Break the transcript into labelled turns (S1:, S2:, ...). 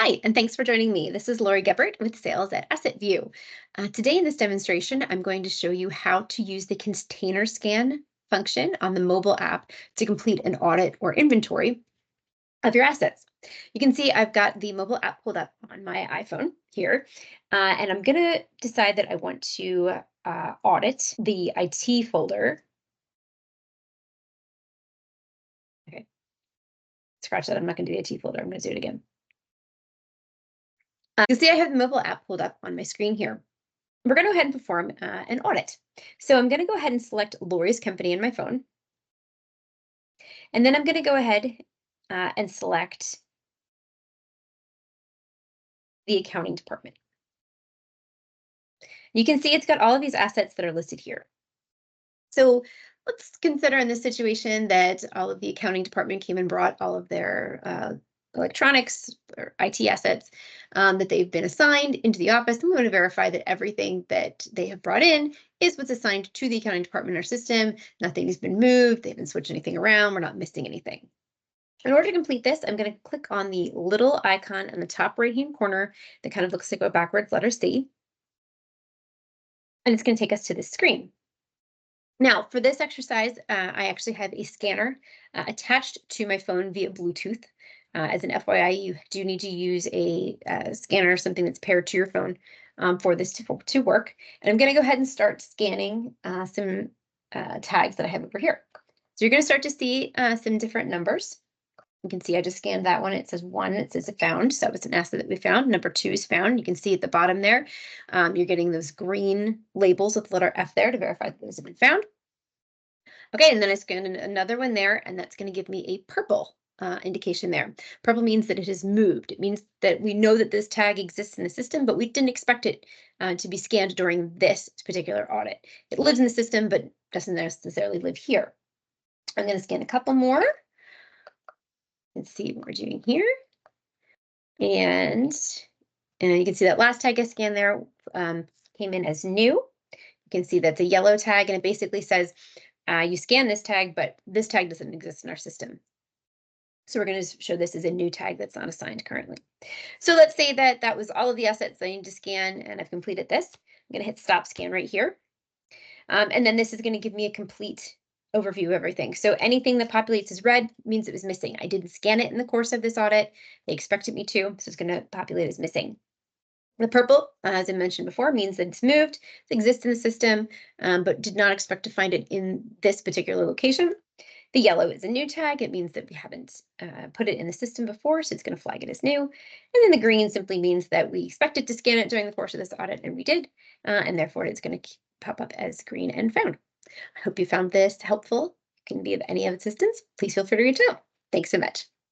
S1: Hi, and thanks for joining me. This is Lori Gebert with Sales at Asset Vue. Today in this demonstration, I'm going to show you how to use the container scan function on the mobile app to complete an audit or inventory of your assets. You can see I've got the mobile app pulled up on my iPhone here, and I'm going to decide that I want to audit the IT folder. Okay, scratch that. I'm not going to do the IT folder. I'm going to do it again. You can see I have the mobile app pulled up on my screen here. We're going to go ahead and perform an audit. So I'm going to go ahead and select Lori's company in my phone. And then I'm going to go ahead and select the accounting department. You can see it's got all of these assets that are listed here. So let's consider in this situation that all of the accounting department came and brought all of their electronics or IT assets that they've been assigned into the office. And we want to verify that everything that they have brought in is what's assigned to the accounting department in our system. Nothing has been moved. They haven't switched anything around. We're not missing anything. In order to complete this, I'm going to click on the little icon in the top right-hand corner that kind of looks like a backwards letter C. And it's going to take us to this screen. Now, for this exercise, I actually have a scanner attached to my phone via Bluetooth. As an FYI, you do need to use a scanner, something that's paired to your phone for this to work. And I'm going to go ahead and start scanning some tags that I have over here. So you're going to start to see some different numbers. You can see I just scanned that one. It says 1, it says found. So that was an asset that we found. Number 2 is found. You can see at the bottom there, you're getting those green labels with the letter F there to verify that those have been found. Okay, and then I scanned another one there, and that's going to give me a purple indication there. Purple means that it has moved. It means that we know that this tag exists in the system, but we didn't expect it to be scanned during this particular audit. It lives in the system, but doesn't necessarily live here. I'm going to scan a couple more. Let's see what we're doing here. And you can see that last tag I scanned there came in as new. You can see that's a yellow tag, and it basically says you scan this tag, but this tag doesn't exist in our system. So we're going to show this as a new tag that's not assigned currently. So let's say that that was all of the assets I need to scan, and I've completed this. I'm going to hit stop scan right here. And then this is going to give me a complete overview of everything. So anything that populates as red means it was missing. I didn't scan it in the course of this audit. They expected me to, so it's going to populate as missing. The purple, as I mentioned before, means that it's moved, it exists in the system, but did not expect to find it in this particular location. The yellow is a new tag. It means that we haven't put it in the system before, so it's going to flag it as new. And then the green simply means that we expected to scan it during the course of this audit, and we did, and therefore it's going to pop up as green and found. I hope you found this helpful. If it can be of any assistance, please feel free to reach out. Thanks so much.